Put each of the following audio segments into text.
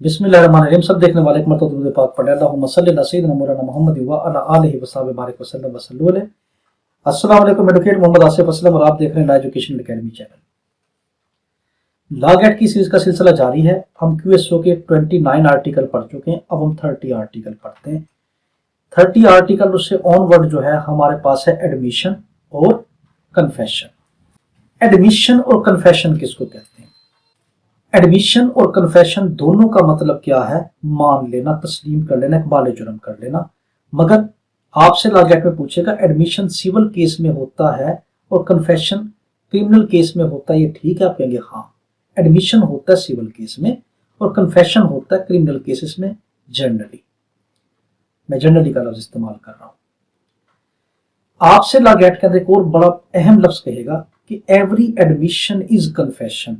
बिस्मिल्लाहिर्रहमानिर्रहीम। सब देखने वाले एक मरतबा दुरूद पाक पढ़े। अल्लाहुम्मा सल्ली अला सय्यिदिना मौलाना मुहम्मद व अला आलिहि व सहाबिहि बारिक वसल्लम वसल्लु अलैहि। अस्सलाम वालेकुम, एडवोकेट मोहम्मद आसिफ असलम और आप देख रहे हैं law education academy channel. Law gate की सीरीज का सिलसिला जारी है। हम क्यूएसओ के 29 आर्टिकल पढ़ चुके हैं। अब हम 30 आर्टिकल पढ़ते हैं। 30 आर्टिकल उससे ऑनवर्ड जो है हमारे पास है एडमिशन और कन्फेशन। एडमिशन और कन्फेशन किसको कहते हैं? एडमिशन और कन्फेशन दोनों का मतलब क्या है? मान लेना, तस्लीम कर लेना, इकबाल जुर्म कर लेना। मगर आपसे लॉ गेट में पूछेगा एडमिशन सिविल केस में होता है और कन्फेशन क्रिमिनल केस में होता है, ये ठीक है? आप कहेंगे हाँ, एडमिशन होता है सिविल केस में और कन्फेशन होता है क्रिमिनल केसेस में। जनरली, मैं जनरली का लफ्ज इस्तेमाल कर रहा हूं। आपसे लॉ गेट के अंदर एक और बड़ा अहम लफ्ज कहेगा कि एवरी एडमिशन इज कन्फेशन।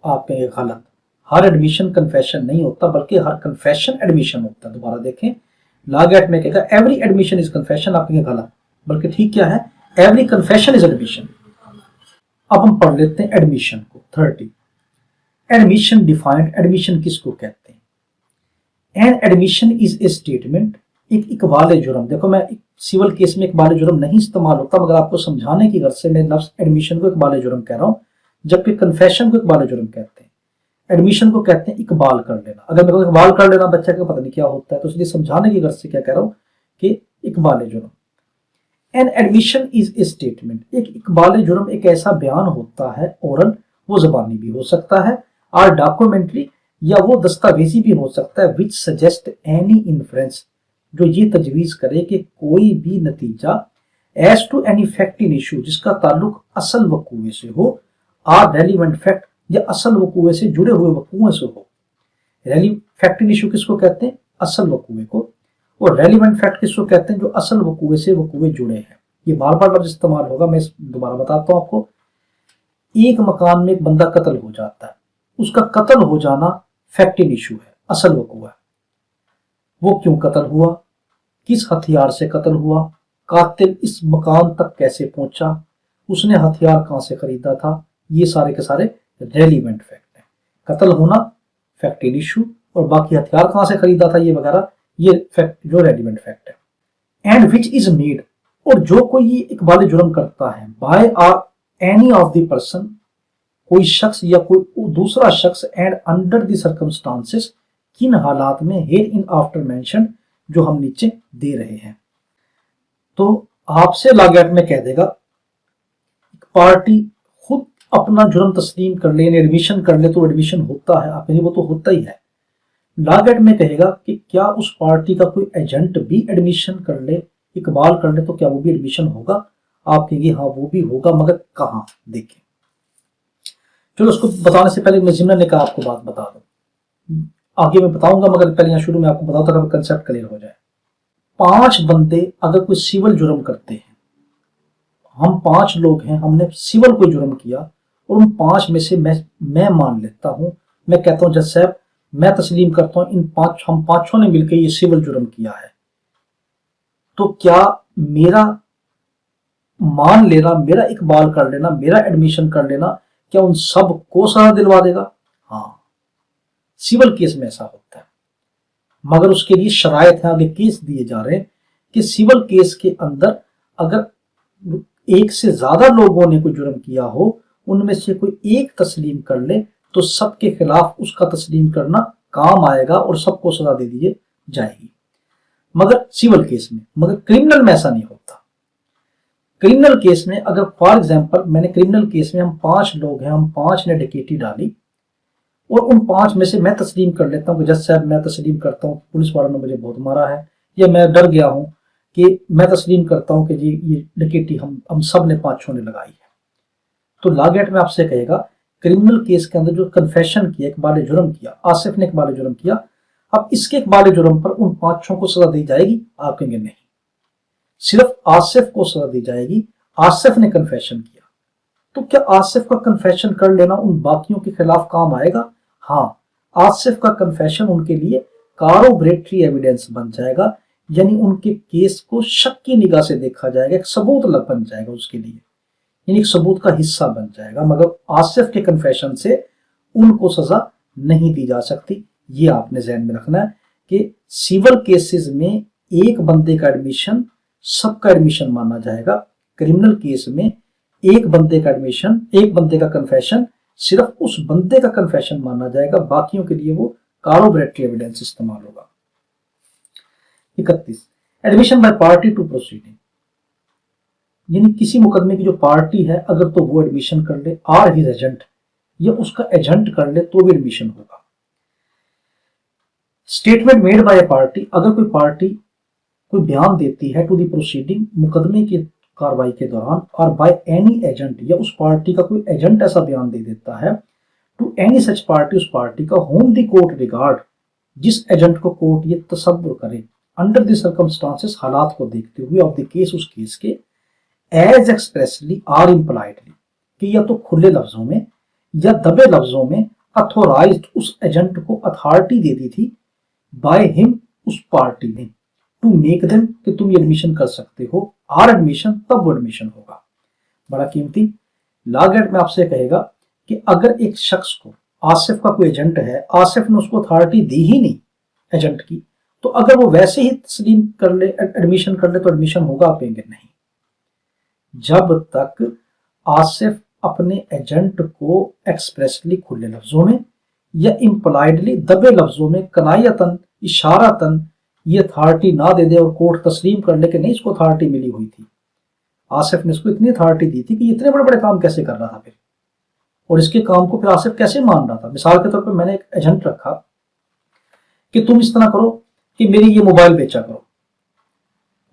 आप कहेंगे गलत, हर एडमिशन कन्फेशन नहीं होता बल्कि हर कन्फेशन एडमिशन होता है। दोबारा देखें, लॉ गेट में कहेगा एवरी एडमिशन इज कन्फेशन, आप कहेंगे गलत, बल्कि ठीक क्या है? Every confession is admission. अब हम पढ़ लेते हैं एडमिशन को। 30 एडमिशन डिफाइंड। एडमिशन किसको कहते हैं? An admission is a statement, एक इकबाल जुर्म। देखो, मैं सिविल केस में इकबाल जुर्म नहीं इस्तेमाल होता, मगर आपको समझाने की गर्ज से मैं लफ्ज एडमिशन को इकबाल जुर्म कह रहा हूं, जबकि कन्फेशन को इकबाल जुर्म कहते हैं। एडमिशन को कहते हैं इकबाल कर लेना। अगर मेरे को इकबाल कर लेना बच्चा का पता नहीं क्या होता है, तो इसलिए समझाने की गर्ज से क्या कह रहा हूं कि इकबाल जुर्म। An admission is a statement, एक इकबाल जुर्म एक ऐसा बयान होता है, ओरल, वो जबानी भी हो सकता है, और डॉक्यूमेंट्री, या वो दस्तावेजी भी हो सकता है, विच सजेस्ट एनी इन्फ्रेंस, जो ये तजवीज करे कि कोई भी नतीजा as to any fact in issue, जिसका ताल्लुक असल वकूए से हो, आर रेलिवेंट फैक्ट, या असल वकूए से जुड़े हुए वकूए से हो। फैक्ट इन इशू किसको कहते हैं? असल वकूए को। और रेलिवेंट फैक्ट किसको कहते हैं? जो असल वकूए से वकूए जुड़े हैं। ये बार बार लफ्ज इस्तेमाल होगा, मैं दोबारा बताता हूं आपको। एक मकान में एक बंदा कत्ल हो जाता है, उसका कत्ल हो जाना फैक्ट इन इशू है, असल वकूआ है। वो क्यों कत्ल हुआ, किस हथियार से कत्ल हुआ, कातिल इस मकान तक कैसे पहुंचा, उसने हथियार कहां से खरीदा था, ये सारे के सारे रेलिवेंट फैक्ट हैं। कत्ल होना फैक्ट इन इशू, और बाकी हथियार कहां से खरीदा था ये वगैरह, ये फैक्ट जो रेलिवेंट फैक्ट है। एंड विच इज मेड, और जो कोई ये इकबाल जुर्म करता है, by or any of the person, कोई शख्स या कोई दूसरा शख्स, एंड अंडर द सर्कमस्टांसेस, किन हालात में, हेयर इन आफ्टर मेंशन, जो हम नीचे दे रहे हैं। तो आपसे लॉ गेट में कह देगा पार्टी खुद अपना जुर्म तस्लीम कर ले, एडमिशन कर ले, तो एडमिशन होता है। आप नहीं, वो तो होता ही है। लॉ गेट में कहेगा कि क्या उस पार्टी का कोई एजेंट भी एडमिशन कर ले, इकबाल कर ले, तो क्या वो भी एडमिशन होगा? आप कहेंगे हाँ, वो भी होगा, मगर कहां? देखें, चलो उसको बताने से पहले मैं जिम्ना ने कहा आपको बात बता दूं, आगे मैं बताऊंगा, मगर पहले यहाँ शुरू में आपको बताता था, कंसेप्ट क्लियर हो जाए। 5 बंदे अगर कोई सिविल जुर्म करते हैं, हम 5 लोग हैं, हमने सिविल कोई जुर्म किया, और उन 5 में से मैं मान लेता हूं, मैं कहता हूं जज साहब मैं तस्लीम करता हूं हम पांचों ने मिलकर ये सिविल जुर्म किया है, तो क्या मेरा मान लेना, मेरा इकबाल कर लेना, मेरा एडमिशन कर लेना, क्या उन सब को सजा दिलवा देगा? हाँ, सिविल केस में ऐसा होता है, मगर उसके लिए शरायत है, आगे केस दिए जा रहे हैं कि सिविल केस के अंदर अगर एक से ज्यादा लोगों ने कोई जुर्म किया हो, उनमें से कोई एक तस्लीम कर ले, तो सबके खिलाफ उसका तस्लीम करना काम आएगा और सबको सजा दे दी जाएगी, मगर सिविल केस में। मगर क्रिमिनल में ऐसा नहीं होता। क्रिमिनल केस में अगर फॉर एग्जांपल मैंने क्रिमिनल केस में, हम 5 लोग हैं, हम 5 ने डकैती डाली, और उन 5 में से मैं तस्लीम कर लेता हूं कि जज साहब मैं तस्लीम करता हूं पुलिस वालों ने मुझे बहुत मारा है, या मैं डर गया हूं, कि मैं तस्लीम करता हूं कि जी ये डकैती हम सब ने 5 ने लगाई है। तो लॉ गेट में आपसे कहेगा क्रिमिनल केस के अंदर जो कन्फेशन किया, इकबाल जुर्म किया, आसिफ ने इकबाल जुर्म किया, अब इसके इकबाल जुर्म पर उन 5 को सजा दी जाएगी? आप कहेंगे नहीं, सिर्फ आसिफ को सजा दी जाएगी, आसिफ ने कन्फेशन किया। तो क्या आसिफ का कन्फेशन कर लेना उन बाकियों के खिलाफ काम आएगा? हाँ, आसिफ का कन्फेशन उनके लिए कारोबरेटरी एविडेंस बन जाएगा, यानी उनके केस को शक की निगाह से देखा जाएगा, एक सबूत लग बन जाएगा उसके लिए, यानी एक सबूत का हिस्सा बन जाएगा। मगर आसिफ के कन्फेशन से उनको सजा नहीं दी जा सकती, ये आपने ध्यान में रखना है कि सिविल केसेस में एक बंदे का एडमिशन सबका एडमिशन माना जाएगा, क्रिमिनल केस में एक बंदे का एडमिशन, एक बंदे का कन्फेशन सिर्फ उस बंदे का कन्फेशन माना जाएगा, बाकियों के लिए वो कॉरोबोरेटरी एविडेंस इस्तेमाल होगा। 31 admission by party to proceeding, यानी किसी मुकदमे की जो पार्टी है अगर तो वो एडमिशन कर ले और हिज एजेंट या उसका एजेंट कर ले तो भी एडमिशन होगा। Statement made by a party, अगर कोई पार्टी कोई बयान देती है टू द प्रोसीडिंग मुकदमे की कार्रवाई के दौरान, और बाय एनी एजेंट या उस पार्टी का कोई एजेंट ऐसा बयान दे देता है टू एनी सच पार्टी, उस पार्टी का होम द कोर्ट रिगार्ड, जिस एजेंट को कोर्ट ये तसव्वुर करे अंडर द सर्कमस्टांसेस, हालात को देखते हुए, ऑफ द केस, उस केस के, एज एक्सप्रेसली और इम्प्लाइडली, कि या तो खुले लफ्जों में या दबे लफ्जों में अथोराइज्ड, उस एजेंट को अथॉरिटी दे दी थी बाय हिम, उस पार्टी ने, टू मेक देम, कि तुम ये एडमिशन कर सकते हो, आर एडमिशन, तब वो एडमिशन होगा। बड़ा कीमती लॉ गेट में आपसे कहेगा कि अगर एक शख्स को, आसिफ का कोई एजेंट है, आसिफ ने उसको अथॉरिटी दी ही नहीं एजेंट की, तो अगर वो वैसे ही तस्लीम कर ले, एडमिशन कर ले, तो एडमिशन होगा, आप कहेंगे नहीं। जब तक आसिफ अपने एजेंट को एक्सप्रेसली खुले लफ्जों में या इम्प्लाइडली दबे लफ्जों में, कनायतन, इशारतन, ये अथॉरिटी ना दे दे और कोर्ट तस्लीम कर ले कि नहीं इसको अथॉरिटी मिली हुई थी, आसिफ ने इसको इतनी अथॉरिटी दी थी कि इतने बड़े बड़े काम कैसे कर रहा था फिर, और इसके काम को फिर आसिफ कैसे मान रहा था। मिसाल के तौर पर मैंने एक एजेंट रखा कि तुम इस तरह करो कि मेरी ये मोबाइल बेचा करो,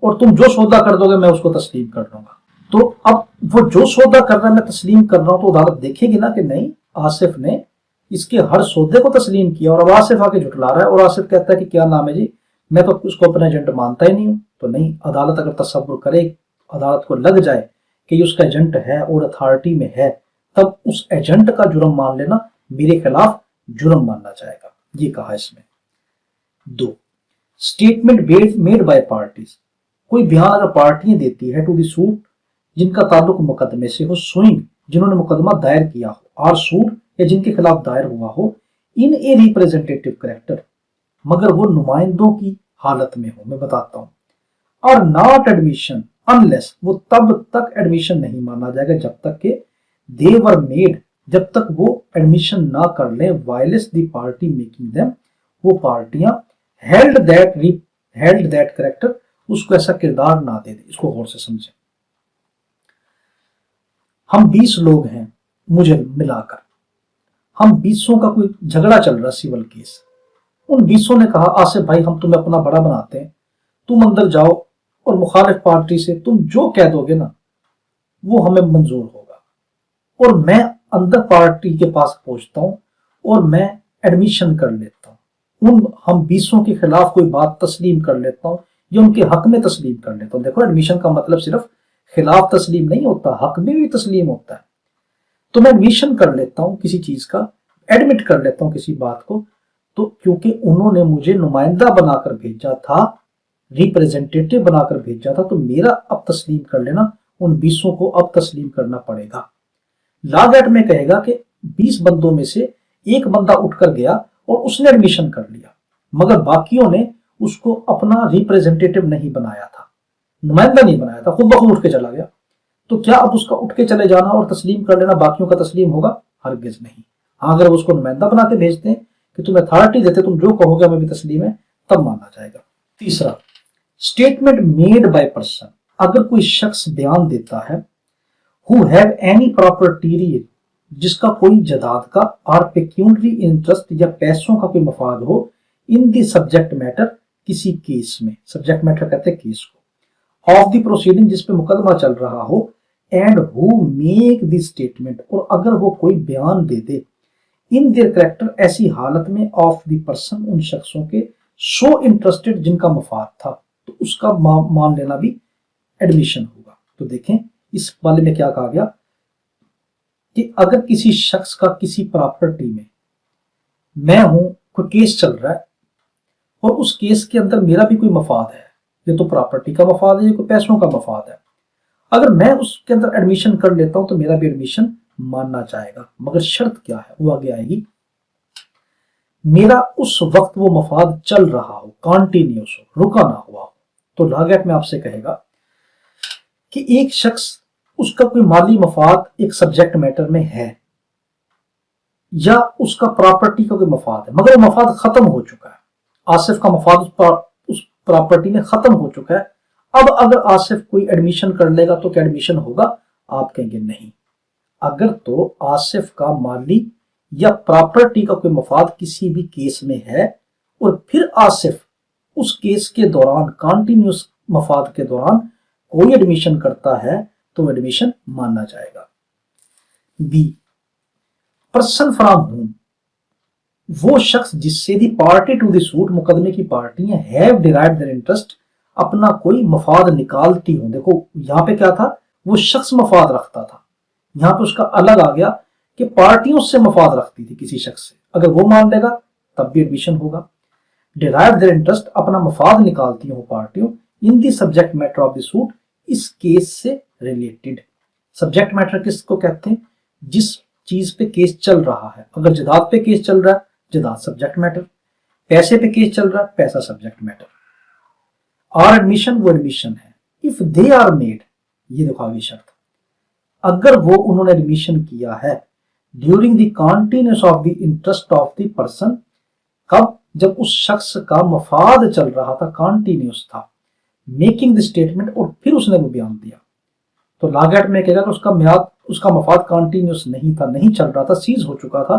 और तुम जो सौदा कर दोगे मैं उसको तस्लीम कर लूंगा। तो अब वो जो सौदा कर रहा है मैं तस्लीम कर रहा हूं, तो अदालत देखेगी ना कि नहीं आसिफ ने इसके हर सौदे को तस्लीम किया, और अब आसिफ आके झुठला रहा है और आसिफ कहता है कि क्या नाम है जी, मैं तो उसको अपना एजेंट मानता ही नहीं हूं। तो नहीं, अदालत अगर तसव्वुर करे, अदालत को लग जाए कि ये उसका एजेंट है और अथॉरिटी में है, तब उस एजेंट का जुर्म मान लेना मेरे खिलाफ जुर्म मानना जाएगा। ये कहा इसमें। 2 स्टेटमेंट मेड बाय पार्टीज, कोई बयान अगर पार्टियां देती है टू द सूट, जिनका ताल्लुक मुकदमे से हो, सुइंग, जिन्होंने मुकदमा दायर किया हो, और सूट, या जिनके खिलाफ दायर हुआ हो, इन ए रिप्रेजेंटेटिव कैरेक्टर, मगर वो नुमाइंदों की हालत में हो, मैं बताता हूं, और नॉट एडमिशन अनलेस, वो तब तक एडमिशन नहीं माना जाएगा जब तक के दे वर मेड, जब तक वो एडमिशन ना कर ले, wireless the party making them, वो पार्टियां हेल्ड दैट कैरेक्टर, उसको ऐसा किरदार ना दे दे। इसको गौर से समझें। हम 20 लोग हैं, मुझे मिलाकर हम 20 का कोई झगड़ा चल रहा सिविल केस, उन 20 ने कहा आसिफ भाई हम तुम्हें अपना बड़ा बनाते हैं, तुम अंदर जाओ और मुखालिफ पार्टी से तुम जो कह दोगे ना वो हमें मंजूर होगा, और मैं अंदर पार्टी के पास पहुंचता हूं और मैं एडमिशन कर लेता हूं, उन हम 20 के खिलाफ कोई बात तस्लीम कर लेता हूं या उनके हक में तस्लीम कर लेता हूं। देखो एडमिशन का मतलब सिर्फ खिलाफ तस्लीम नहीं होता, हक में भी तस्लीम होता है। तो मैं एडमिशन कर लेता हूं किसी चीज का, एडमिट कर लेता हूं किसी बात को, तो क्योंकि उन्होंने मुझे नुमाइंदा बनाकर भेजा था, रिप्रेजेंटेटिव बनाकर भेजा था, तो मेरा अब तस्लीम कर लेना, उन 20 को अब तस्लीम करना पड़ेगा। लॉ एक्ट में कहेगा कि 20 बंदों में से एक बंदा उठकर गया और उसने एडमिशन कर लिया, मगर बाकियों ने उसको अपना रिप्रेजेंटेटिव नहीं बनाया था, नुमाइंदा नहीं बनाया था, खुद ब खुद उठ के चला गया। तो क्या अब उसका उठ के चले जाना और तस्लीम कर लेना बाकियों का तस्लीम होगा? हरगिज नहीं। हाँ, अगर उसको नुमाइंदा बना के भेजते हैं कि तुम अथॉरिटी देते, तुम जो कहोगे हमें भी तस्लीम है, तब माना जाएगा। 3 स्टेटमेंट मेड बाय पर्सन, अगर कोई शख्स बयान देता है हु हैव एनी प्रॉपर्टी, जिसका कोई जदाद का और पेक्यूनरी इंटरेस्ट या पैसों का कोई मफाद हो, इन द सब्जेक्ट मैटर, किसी केस में, सब्जेक्ट मैटर कहते हैं केस को, ऑफ द प्रोसीडिंग, जिसपे मुकदमा चल रहा हो, and who make the statement, और अगर वो कोई बयान दे दे, इन देयर कैरेक्टर, ऐसी हालत में, ऑफ द पर्सन, उन शख्सों के, सो इंटरेस्टेड, जिनका मफाद था, तो उसका मान लेना भी एडमिशन होगा। तो देखें इस वाले में क्या कहा गया कि अगर किसी शख्स का किसी प्रॉपर्टी में, मैं हूं, कोई केस चल रहा है और उस केस के अंदर मेरा भी कोई मफाद है, ये तो प्रॉपर्टी का मफाद है, ये कोई पैसों का मफाद है, अगर मैं उसके अंदर एडमिशन कर लेता हूं तो मेरा भी एडमिशन मानना चाहेगा, मगर शर्त क्या है वो आगे आएगी। मेरा उस वक्त वो मफाद चल रहा हो, कॉन्टिन्यूस हो, रुका ना हुआ हो। तो लॉ एक्ट में आपसे कहेगा कि एक शख्स, उसका कोई माली मफाद एक सब्जेक्ट मैटर में है या उसका प्रॉपर्टी का कोई मफाद है, मगर वो मफाद खत्म हो चुका है। आसिफ का मफाद उस प्रॉपर्टी में खत्म हो चुका है। अब अगर आसिफ कोई एडमिशन कर लेगा तो क्या एडमिशन होगा? आप कहेंगे नहीं। अगर तो आसिफ का माली या प्रॉपर्टी का कोई मफाद किसी भी केस में है और फिर आसिफ उस केस के दौरान, कॉन्टिन्यूस मफाद के दौरान कोई एडमिशन करता है तो एडमिशन माना जाएगा। बी, पर्सन फ्रॉम होम, वो शख्स जिससे दी पार्टी टू द सूट, मुकदमे की पार्टियां हैव डिराइव्ड देयर इंटरेस्ट, अपना कोई मफाद निकालती हूं। देखो यहां पे क्या था, वो शख्स मफाद रखता था, यहां पे उसका अलग आ गया कि पार्टियों से मफाद रखती थी किसी शख्स से। अगर वो मान लेगा तब भी एडमिशन होगा। डिराइव देयर इंटरेस्ट, अपना मफाद निकालती हो पार्टियों, in the subject matter of the suit, इस केस से रिलेटेड। सब्जेक्ट मैटर किसको कहते हैं? जिस चीज पे केस चल रहा है। अगर जदाद पे केस चल रहा है, जदाद सब्जेक्ट मैटर। पैसे पे केस चल रहा है, पैसा सब्जेक्ट मैटर। और एडमिशन, वो एडमिशन है। इफ दे आर मेड, ये देखो आगे शर्त, अगर वो उन्होंने एडमिशन किया है during the continuous of the interest of the person, कब? जब उस शख्स का मफाद चल रहा था, कॉन्टिन्यूस था। मेकिंग द स्टेटमेंट, और फिर उसने वो बयान दिया। तो लागत में कहेगा कि उसका म्याद, उसका मफाद कॉन्टिन्यूस नहीं था, नहीं चल रहा था, सीज हो चुका था।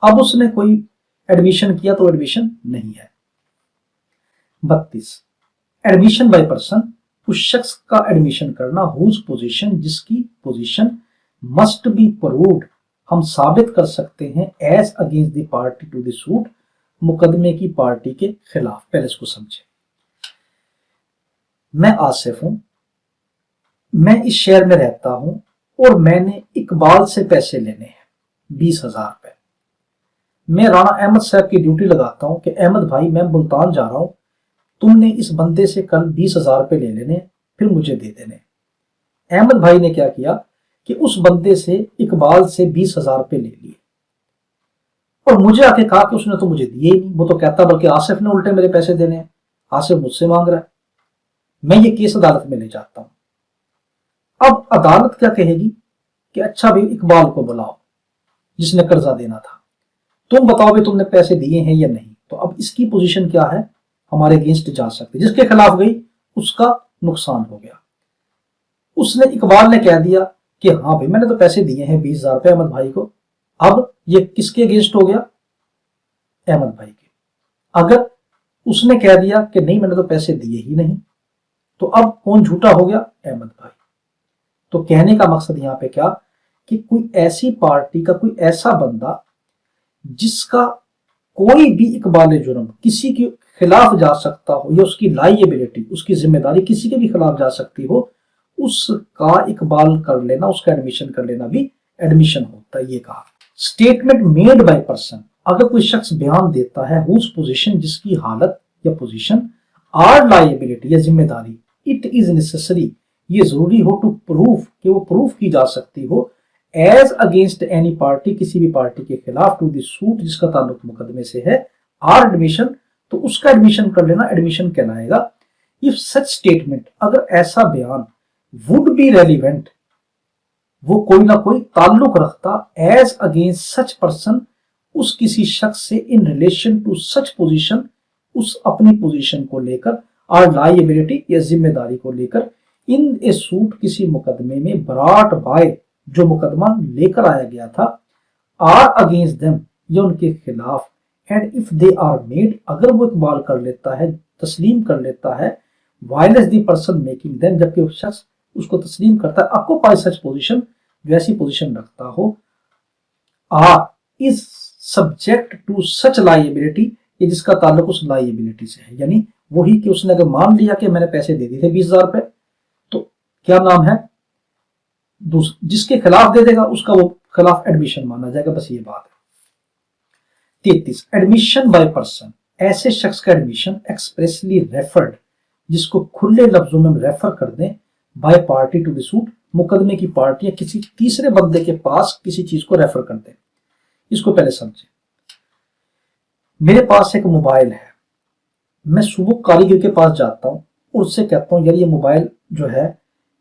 अब उसने कोई एडमिशन किया तो एडमिशन नहीं है। 32, एडमिशन बाय पर्सन, उस शख्स का एडमिशन करना हुज पोजीशन, जिसकी पोजीशन मस्ट बी प्रूव्ड, हम साबित कर सकते हैं, as against the party to the suit, मुकदमे की पार्टी के खिलाफ। पहले इसको समझे। मैं आसिफ हूं, मैं इस शहर में रहता हूं और मैंने इकबाल से पैसे लेने हैं 20,000 रुपए। मैं राणा अहमद साहब की ड्यूटी लगाता हूं कि अहमद भाई मैं मुल्तान जा रहा हूं, तुमने इस बंदे से कल 20,000 रुपए ले लेने, फिर मुझे दे देने। अहमद भाई ने क्या किया कि उस बंदे से, इकबाल से 20,000 रुपए ले लिए और मुझे आके कहा कि उसने तो मुझे दिए ही नहीं। वो तो कहता बल्कि आसिफ ने उल्टे मेरे पैसे देने हैं, आसिफ मुझसे मांग रहा है। मैं ये केस अदालत में ले जाता हूं। अब अदालत क्या कहेगी कि अच्छा भाई इकबाल को बुलाओ जिसने कर्जा देना था, तुम बताओ भाई तुमने पैसे दिए हैं या नहीं। तो अब इसकी पोजीशन क्या है, हमारे अगेंस्ट जा सकती, जिसके खिलाफ गई उसका नुकसान हो गया। उसने, इकबाल ने कह दिया कि हाँ भाई मैंने तो पैसे दिए हैं 20,000 रुपए अहमद भाई को। अब ये किसके अगेंस्ट हो गया? अहमद भाई के। अगर उसने कह दिया कि नहीं मैंने तो पैसे दिए ही नहीं, तो अब कौन झूठा हो गया? अहमद भाई। तो कहने का मकसद यहां पे क्या कि कोई ऐसी पार्टी का कोई ऐसा बंदा जिसका कोई भी इकबाल जुर्म किसी के खिलाफ जा सकता हो, या उसकी लायबिलिटी, उसकी जिम्मेदारी किसी के भी खिलाफ जा सकती हो, उसका इकबाल कर लेना, उसका एडमिशन कर लेना भी एडमिशन होता है। ये कहा। स्टेटमेंट मेड बाय पर्सन, अगर कोई शख्स बयान देता है हुज पोजीशन, जिसकी हालत या पोजीशन, आर लायबिलिटी या जिम्मेदारी, इट इज नेसेसरी, ये जरूरी हो, टू प्रूफ, कि वो प्रूफ की जा सकती हो, एज अगेंस्ट एनी पार्टी, किसी भी पार्टी के खिलाफ, टू द सूट, जिसका ताल्लुक मुकदमे से है, आर एडमिशन, तो उसका एडमिशन कर लेना एडमिशन कहलाएगा। इफ सच स्टेटमेंट, अगर ऐसा बयान, वुड बी रेलिवेंट, वो कोई ना कोई ताल्लुक रखता, एज अगेंस्ट सच पर्सन, उस किसी शख्स से, in relation to such position, उस अपनी पोजीशन को लेकर, आर लायबिलिटी या जिम्मेदारी को लेकर, इन ए सूट, किसी मुकदमे में, ब्रॉट बाय, जो मुकदमा लेकर आया गया था, आर अगेंस्ट देम, या उनके खिलाफ, and if they are made, अगर वो इकबाल कर लेता है, तस्लीम कर लेता है, violence the person making them, जबकि उस शख्स उसको तस्लीम करता है, ऑक्यूपाई सच पोजीशन, जो ऐसी पोजीशन रखता हो, or is subject to such liability, ये जिसका ताल्लुक उस लायबिलिटी से है। यानी वही कि उसने अगर मान लिया कि मैंने पैसे दे दिए थे 20,000 रुपए, तो क्या नाम है, जिसके खिलाफ दे देगा उसका वो खिलाफ एडमिशन माना जाएगा। बस ये बात है। 33, एडमिशन बाय पर्सन, ऐसे शख्स का एडमिशन एक्सप्रेसली रेफर्ड, जिसको खुले लफ्जों में रेफर कर दें, by party to the suit, मुकदमे की पार्टी या किसी तीसरे बंदे के पास किसी चीज को रेफर कर दें। इसको पहले समझे। मेरे पास एक मोबाइल है, मैं सुबह कारीगर के पास जाता हूँ और उससे कहता हूँ यार ये मोबाइल जो है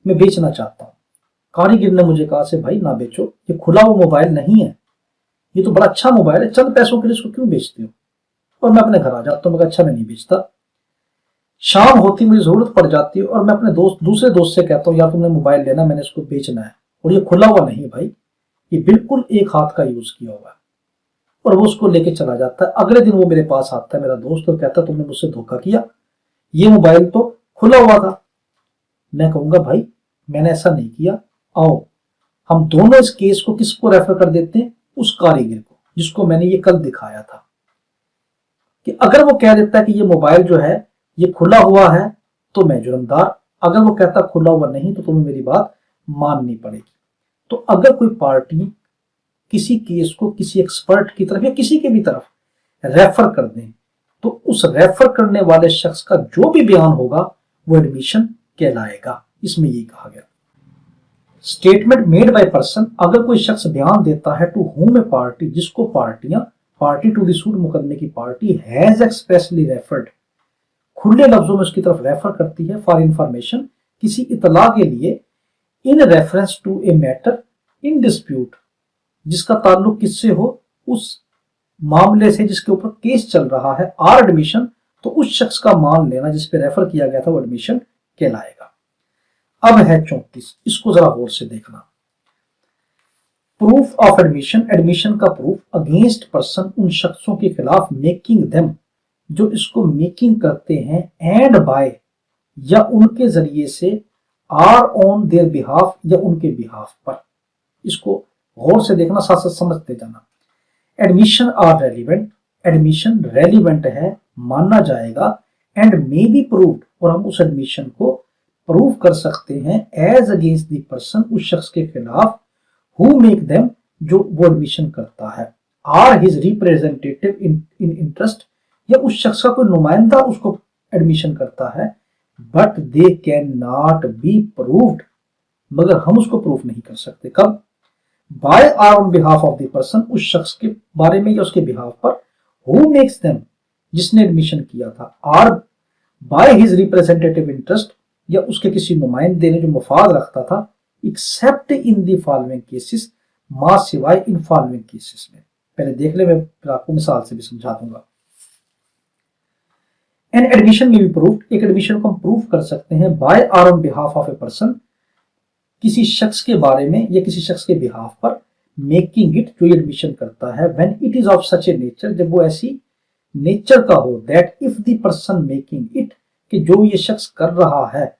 मैं बेचना चाहता हूँ। कारीगर ने मुझे कहा से भाई ना बेचो, ये खुला हुआ मोबाइल नहीं है, ये तो बड़ा अच्छा मोबाइल है, चंद पैसों के लिए इसको क्यों बेचते हो। और मैं अपने घर आ जाता हूँ, मैं अच्छा मैं नहीं बेचता। शाम होती मुझे जरूरत पड़ जाती है और मैं अपने दूसरे दोस्त से कहता हूँ यार तुमने मोबाइल लेना, मैंने इसको बेचना है और ये खुला हुआ नहीं भाई, ये बिल्कुल एक हाथ का यूज किया हुआ है। और वो उसको लेके चला जाता है। अगले दिन वो मेरे पास आता है मेरा दोस्त और कहता है तुमने मुझसे धोखा किया, ये मोबाइल तो खुला हुआ था। मैं कहूंगा भाई मैंने ऐसा नहीं किया, आओ हम दोनों इस केस को किसको रेफर कर देते हैं, उस कारीगर को जिसको मैंने ये कल दिखाया था। कि अगर वो कह देता है कि ये मोबाइल जो है ये खुला हुआ है तो मैं जुर्मदार, अगर वो कहता खुला हुआ नहीं तो तुम्हें मेरी बात माननी पड़ेगी। तो अगर कोई पार्टी किसी केस को किसी एक्सपर्ट की तरफ या किसी के भी तरफ रेफर कर दें तो उस रेफर करने वाले शख्स का जो भी बयान होगा वो एडमिशन कहलाएगा। इसमें ये कहा गया स्टेटमेंट मेड बाय पर्सन, अगर कोई शख्स बयान देता है टू होम ए पार्टी, जिसको पार्टी टू द सूट मुकदमे की पार्टी हैज एक्सप्रेसली रेफर्ड, खुले लफ्जों में उसकी तरफ रेफर करती है फॉर इंफॉर्मेशन, किसी इतला के लिए, in reference to a matter in dispute, जिसका ताल्लुक किससे हो, उस मामले से जिसके ऊपर केस चल रहा है, आर एडमिशन, तो उस शख्स का मान लेना जिस पे रेफर किया गया था वो एडमिशन कहलाएगा। अब है 34, इसको जरा गौर से देखना। प्रूफ ऑफ एडमिशन, एडमिशन का प्रूफ अगेंस्ट पर्सन, उन शख्सों के खिलाफ, मेकिंग देम, जो इसको मेकिंग करते हैं, एंड बाय, या उनके जरिए से, आर ऑन देयर बिहाफ, या उनके बिहाफ पर। इसको गौर से देखना, साथ साथ समझते जाना। Admission are relevant, admission relevant है, माना जाएगा, एंड मे बी प्रूव्ड, और हम उस एडमिशन को प्रूव कर सकते हैं, एज अगेंस्ट द पर्सन, उस शख्स के खिलाफ, हु मेक देम, जो वो एडमिशन करता है, or his representative in interest, या उस शख्स का कोई नुमाइंदा उसको एडमिशन करता है, but they can not be proved, मगर हम उसको प्रूफ नहीं कर सकते। कब? By or on behalf of the person, उस शख्स के बारे में या उसके बिहाफ पर, हु मेक्स देम, जिसने एडमिशन किया था, or by his representative interest, या उसके किसी नुमाइंदे ने जो मफाद रखता था, except in the following cases, मां सिवाय इन फॉलोइंग केसेस में। पहले देख ले, मैं फिर आपको मिसाल से भी समझा दूंगा। एन एडमिशन में भी प्रूफ, एक एडमिशन को हम प्रूफ कर सकते हैं by or on behalf of a person, किसी शख्स के बारे में या किसी शख्स के बिहाफ पर, मेकिंग इट, जो एडमिशन करता है, when it is of such A nature, जब वो ऐसी नेचर का हो, that if the person making it, कि जो ये शख्स कर रहा है,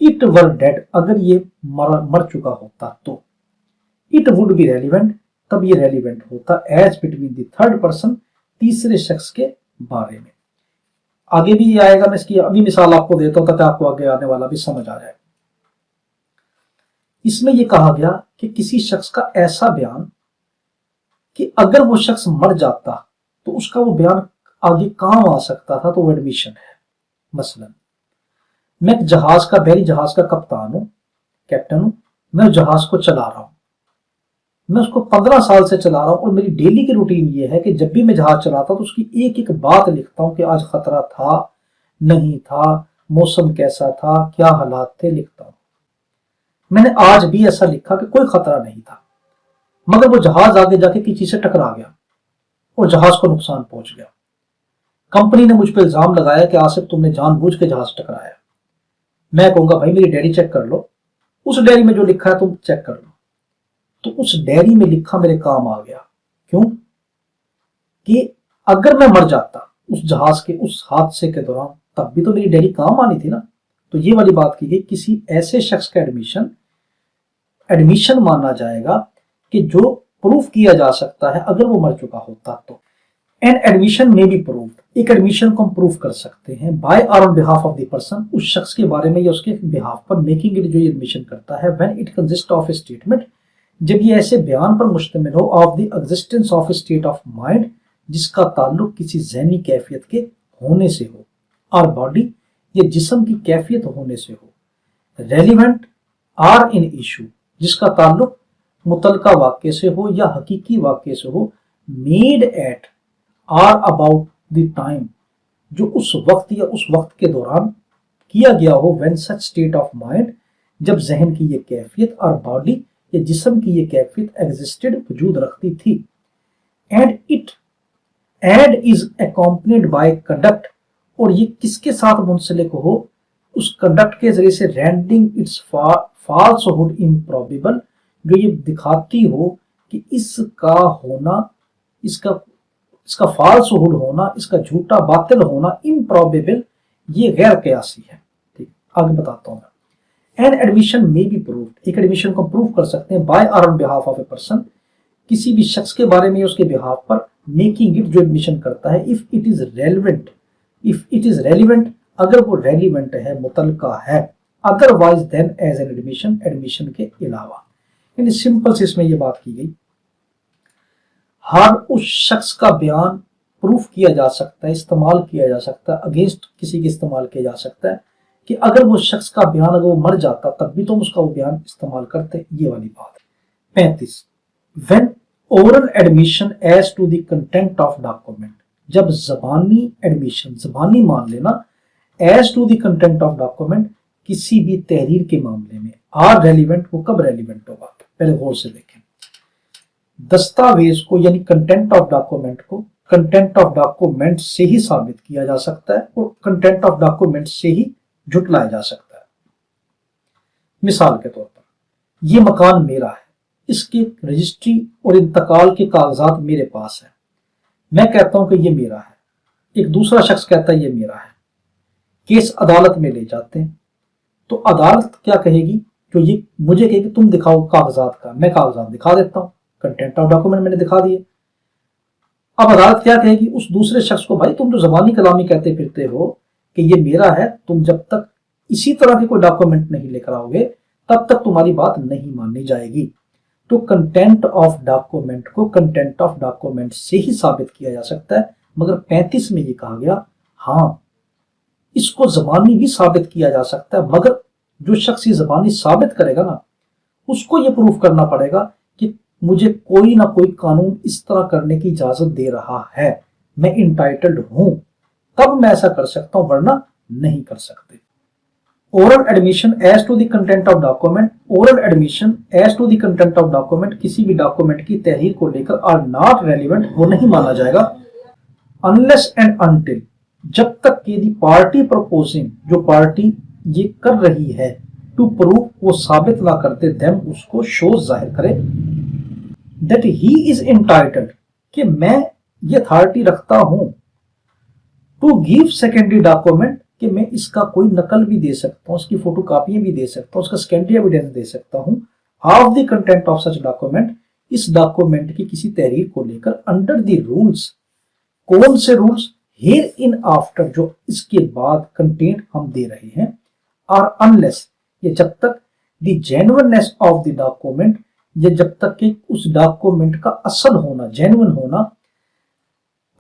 इट वर डेड, अगर ये मर चुका होता तो, इट वुड बी रेलिवेंट, तब ये रेलिवेंट होता, as between the third person, तीसरे शख्स के बारे में। आगे भी ये आएगा, मैं इसकी अभी मिसाल आपको देता हूं ताकि आपको आगे आने वाला भी समझ आ जाए। इसमें यह कहा गया कि किसी शख्स का ऐसा बयान कि अगर वो शख्स मर जाता तो उसका वो बयान आगे काम आ सकता था, तो वो एडमिशन है। मसलन मैं एक जहाज का, बहरी जहाज का कप्तान हूं, कैप्टन हूं, मैं उस जहाज को चला रहा हूं, मैं उसको 15 साल से चला रहा हूं, और मेरी डेली की रूटीन ये है कि जब भी मैं जहाज चलाता हूं तो उसकी एक एक बात लिखता हूं कि आज खतरा था, नहीं था, मौसम कैसा था, क्या हालात थे, लिखता हूं। मैंने आज भी ऐसा लिखा कि कोई खतरा नहीं था, मगर वो जहाज आगे जाके किसी से टकरा गया और जहाज को नुकसान पहुंच गया। कंपनी ने मुझ पर इल्जाम लगाया कि आसिफ तुमने जानबूझ के जहाज टकराया। मैं कहूंगा भाई मेरी डायरी चेक कर लो, उस डायरी में जो लिखा है तुम चेक कर लो। तो उस डायरी में लिखा मेरे काम आ गया। क्यों? कि अगर मैं मर जाता उस जहाज के उस हादसे के दौरान, तब भी तो मेरी डायरी काम आनी थी ना। तो ये वाली बात की गई, किसी ऐसे शख्स का एडमिशन माना जाएगा कि जो प्रूफ किया जा सकता है अगर वो मर चुका होता तो। एन एडमिशन में भी प्रूफ, एक एडमिशन को हम प्रूफ कर सकते हैं बाय और on behalf of the person, उस शख्स के बारे में या उसके बिहाफ पर, मेकिंग इट, जो ये एडमिशन करता है, when it consist of A statement, जब ये ऐसे बयान पर मुश्तमिल हो, of the existence of A state of mind, जिसका ताल्लुक किसी ज़हनी कैफियत के होने से हो, और बॉडी, ये जिस्म की कैफियत होने से हो, रेलिवेंट आर इन इशू, जिसका ताल्लुक मुतलका वाक़े से हो या हकीकी वाक़े से हो, made at or about the time, जो उस वक्त या उस वक्त के दौरान किया गया हो, when such state of mind, जब जहन की ये कैफियत और बॉडी या जिस्म की ये कैफियत एग्जिस्टेड, वजूद रखती थी, एंड इज अकॉम्पनीड बाय कंडक्ट, और ये किसके साथ मुंसलिक हो, उस कंडक्ट के जरिए से, रेंडिंग इट्स फॉल्सहुड इम्प्रॉबेबल, जो ये दिखाती हो कि इसका होना, इसका फॉल्सहुड होना, इसका झूठा बातिल होना, इम्प्रॉबेबल, ये गैर कयासी है। ठीक, आगे बताता हूं मैं। एन एडमिशन में बी प्रूव्ड, एक एडमिशन को प्रूव कर सकते हैं बाय और on behalf of a person, किसी भी शख्स के बारे में उसके बिहाफ पर, मेकिंग इट, जो एडमिशन करता है, इफ इट इज रेलिवेंट, अगर वो रेलिवेंट है, मुतलका है, otherwise than as an admission, admission के अलावा। यानी सिंपल से इसमें ये बात की गई, हर उस शख्स का बयान प्रूफ किया जा सकता है, इस्तेमाल किया जा सकता है, अगेंस्ट किसी के इस्तेमाल किया जा सकता है, कि अगर वो शख्स का बयान, अगर वो मर जाता तब भी तो उसका वो बयान इस्तेमाल करते, ये वाली बात है। 35, when oral admission as to the content of document, जब जबानी एडमिशन, जबानी मान लेना, as to the content of document, किसी भी तहरीर के मामले में, आर रेलिवेंट, वो कब रेलिवेंट होगा, पहले गौर से देखें। दस्तावेज को यानी कंटेंट ऑफ डॉक्यूमेंट को कंटेंट ऑफ डॉक्यूमेंट से ही साबित किया जा सकता है और कंटेंट ऑफ डॉक्यूमेंट से ही झुटलाया जा सकता है। मिसाल के तौर पर, यह मकान मेरा है, इसकी रजिस्ट्री और इंतकाल के कागजात मेरे पास है, मैं कहता हूं कि यह मेरा है, एक दूसरा शख्स कहता है यह मेरा है, केस अदालत में ले जाते हैं, तो अदालत क्या कहेगी, जो ये मुझे कहेगी तुम दिखाओ कागजात का, मैं कागजात दिखा देता हूं, कंटेंट ऑफ डॉक्यूमेंट मैंने दिखा दिए। अब अदालत क्या कहेगी उस दूसरे शख्स को, भाई तुम तो जबानी कलामी कहते फिरते हो कि ये मेरा है, तुम जब तक इसी तरह के कोई डॉक्यूमेंट नहीं लेकर आओगे तब तक तुम्हारी बात नहीं मानी जाएगी। तो कंटेंट ऑफ डॉक्यूमेंट को कंटेंट ऑफ डॉक्यूमेंट से ही साबित किया जा सकता है, मगर 35 में ये कहा गया हाँ इसको जबानी भी साबित किया जा सकता है, मगर जो शख्स ये जबानी साबित करेगा ना, उसको ये प्रूफ करना पड़ेगा कि मुझे कोई ना कोई कानून इस तरह करने की इजाजत दे रहा है, मैं इंटाइटल्ड हूं, तब मैं ऐसा कर सकता हूं, वरना नहीं कर सकते। Oral admission as to the content of document, oral admission as to the content of document, किसी भी डॉक्यूमेंट की तहरीर को लेकर आर नॉट रेलिवेंट, वो नहीं माना जाएगा, अनलेस एंड अनटिल, जब तक कि दी पार्टी प्रपोजिंग, जो पार्टी ये कर रही है, टू प्रूव, वो साबित ना करते, देम, उसको, शो, जाहिर करे, दैट ही इज इंटाइटल्ड, कि मैं ये अथॉरिटी रखता हूं, टू गिव सेकेंडरी डॉक्यूमेंट, कि मैं इसका कोई नकल भी दे सकता हूं, उसकी फोटो कापियां भी दे सकता हूं, उसका सेकेंडरी एविडेंस दे सकता हूं, of the content of such document, इस डॉक्यूमेंट की किसी तहरीर को लेकर, अंडर द रूल्स, कौन से रूल्स, हेयर इन आफ्टर, जो इसके बाद कंटेंट हम दे रहे हैं, और अनलेस, ये जब तक the genuineness of the document, ये जब तक कि उस डॉक्यूमेंट का असल होना, जेन्युइन होना,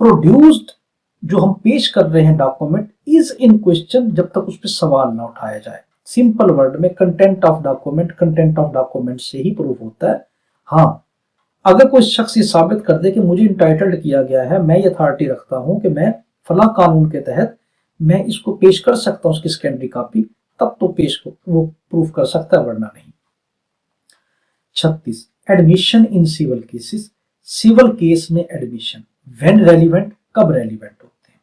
प्रोड्यूस्ड, जो हम पेश कर रहे हैं डॉक्यूमेंट, इज इन क्वेश्चन, जब तक उस पर सवाल ना उठाया जाए। सिंपल वर्ड में कंटेंट ऑफ डॉक्यूमेंट से ही प्रूफ होता है। हाँ, अगर कोई शख्स ये साबित कर दे कि मुझे इंटाइटल्ड किया गया है, मैं ये अथॉरिटी रखता हूं कि मैं फला कानून के तहत मैं इसको पेश कर सकता हूं, उसकी सेकेंडरी कॉपी, तब तो पेश वो प्रूफ कर सकता है, वरना नहीं। 36, admission in civil cases, civil case में एडमिशन, व्हेन रेलिवेंट, कब रेलिवेंट होते हैं।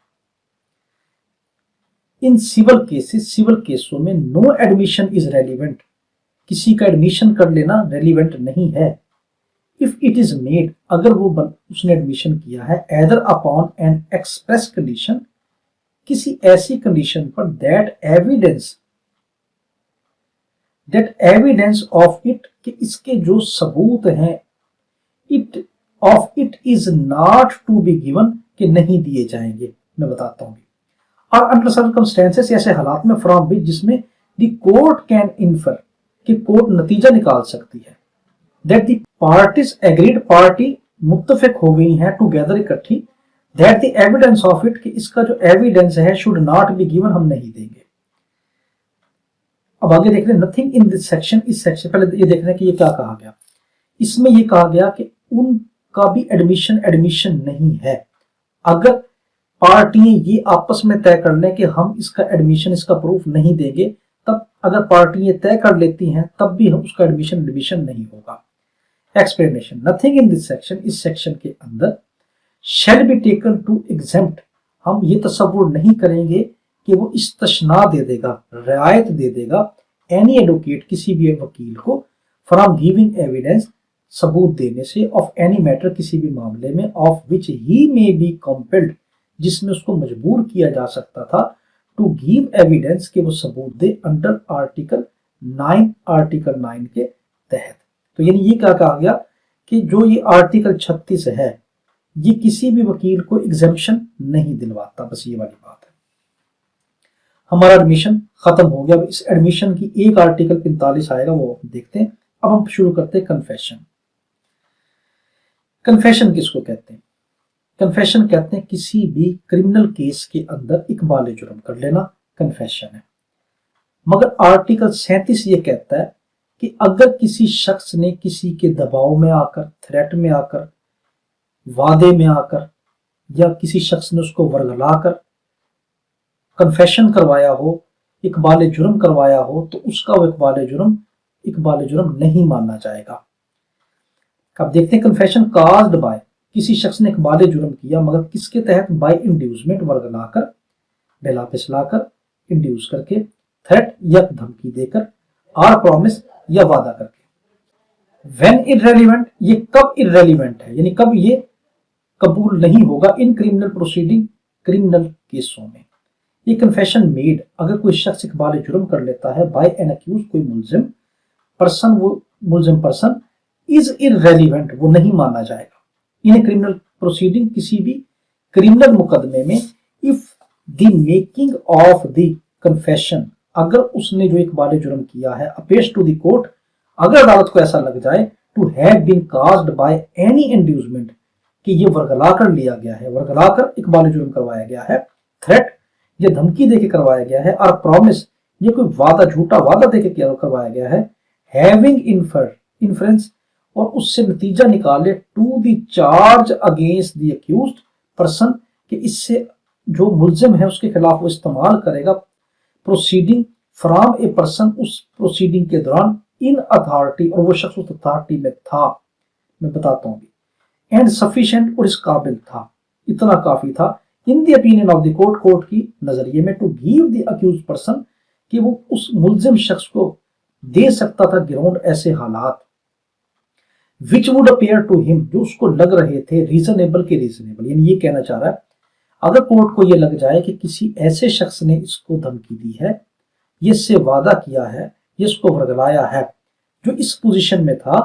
इन सिविल केसेस, सिविल केसों में नो एडमिशन इज रेलिवेंट, किसी का एडमिशन कर लेना रेलिवेंट नहीं है। इफ इट इज मेड, अगर वो उसने एडमिशन किया है, either upon N express condition, किसी ऐसी कंडीशन पर, दैट एविडेंस ऑफ इट, कि इसके जो सबूत हैं, it of it is not to be given, कि नहीं दिए जाएंगे। मैं बताता हूं, और अंडर सर्कमस्टेंसेस, ऐसे हालात में, फ्रॉम विच, जिसमें द कोर्ट कैन इन्फर, कि कोर्ट नतीजा निकाल सकती है, that the parties agreed, party मुत्तफिक हो गई हैं, टुगेदर, इकट्ठी, that the evidence of it, कि इसका जो एविडेंस है, शुड नॉट बी गिवन, हम नहीं देंगे। अब आगे देख रहे हैं, नथिंग इन दिस सेक्शन, इस सेक्शन, पहले ये देख रहे हैं कि ये क्या कहा गया। इसमें ये कहा गया कि उनका भी एडमिशन नहीं है, अगर पार्टियां ये आपस में तय कर लें कि हम इसका एडमिशन, इसका प्रूफ नहीं देंगे, तब अगर पार्टियां तय कर लेती हैं तब भी हम उसका एडमिशन नहीं होगा। Explanation, nothing in this section, इस सेक्शन के अंदर shall be taken to exempt, हम ये तस्वुर नहीं करेंगे कि वो इस्तिस्ना दे देगा, रियायत दे देगा, एनी एडवोकेट, किसी भी वकील को, फ्रॉम गिविंग एविडेंस, सबूत देने से, ऑफ एनी मैटर, किसी भी मामले में, of which he may be compelled, जिसमें उसको मजबूर किया जा सकता था, टू गिव एविडेंस, के वो सबूत दे, अंडर आर्टिकल 9, आर्टिकल 9 के तहत। तो यानी ये क्या कहा गया कि जो ये आर्टिकल 36 है ये किसी भी वकील को एग्जेम्पशन नहीं दिलवाता, बस ये वाली बात है। हमारा एडमिशन खत्म हो गया। अब इस एडमिशन की एक आर्टिकल 45 आएगा, वो देखते हैं। अब हम शुरू करते हैं कन्फेशन। कन्फेशन किसको कहते हैं? कन्फेशन कहते हैं किसी भी क्रिमिनल केस के अंदर इकबाल जुर्म कर लेना, कन्फेशन है। मगर आर्टिकल 37 ये कहता है कि अगर किसी शख्स ने किसी के दबाव में आकर, थ्रेट में आकर, वादे में आकर, या किसी शख्स ने उसको वर्गलाकर कन्फेशन करवाया हो, इकबाल जुर्म करवाया हो, तो उसका वो इकबाल जुर्म नहीं माना जाएगा। अब देखते हैं कन्फेशन काज्ड बाय, किसी शख्स ने इकबाल जुर्म किया मगर किसके तहत? बाय इंड्यूसमेंट, वर्गलाकर, बहला फिसलाकर, इंड्यूस करके, थ्रेट या धमकी देकर, आर प्रॉमिस या वादा करके। व्हेन इररेलेवेंट, ये कब इररेलेवेंट है, यानी कब ये कबूल नहीं होगा? इन क्रिमिनल प्रोसीडिंग, क्रिमिनल केसों में। ये कन्फेशन मेड, अगर कोई शख्स इकबाल जुर्म कर लेता है बाय एन अक्यूज, कोई मुल्जिम पर्सन, वो मुल्जिम पर्सन इज इररेलेवेंट, वो नहीं माना जाएगा इन क्रिमिनल प्रोसीडिंग, किसी भी क्रिमिनल मुकदमे में, if the making of the confession, अगर उसने जो इकबाल जुर्म किया है, अपेश टू द कोर्ट, अगर अदालत को ऐसा लग जाए, to have been caused by any inducement, कि ये वर्गला कर लिया गया है, वर्गला कर इकबाल जुर्म करवाया गया है, थ्रेट, ये धमकी देके करवाया गया है, और प्रॉमिस, ये कोई वादा, झूठा वादा देके करवाया गया है, हैविंग इन्फ्रेंस, और उससे नतीजा निकाले, to the charge against the accused person, कि इससे जो मुल्जिम है उसके खिलाफ वो इस्तेमाल करेगा, प्रोसीडिंग फ्रॉम ए पर्सन, उस प्रोसीडिंग के दौरान, इन अथॉरिटी, और वो शख्स उस अथॉरिटी में था, मैं बताता हूँ, एंड सफिशिएंट, और इस काबिल था, इतना काफी था, in the opinion of the court, court की नजरिए में, to give the accused person, कि वो उस मुल्जिम शख्स को दे सकता था ग्राउंड, ऐसे हालात, which would appear to him, जो उसको लग रहे थे रीजनेबल के रीजनेबल, यानी ये कहना चाह रहा है अगर कोर्ट को ये लग जाए कि किसी ऐसे शख्स ने इसको धमकी दी है, ये इससे वादा किया है, ये इसको वर्गलाया है, जो इस पोजीशन में था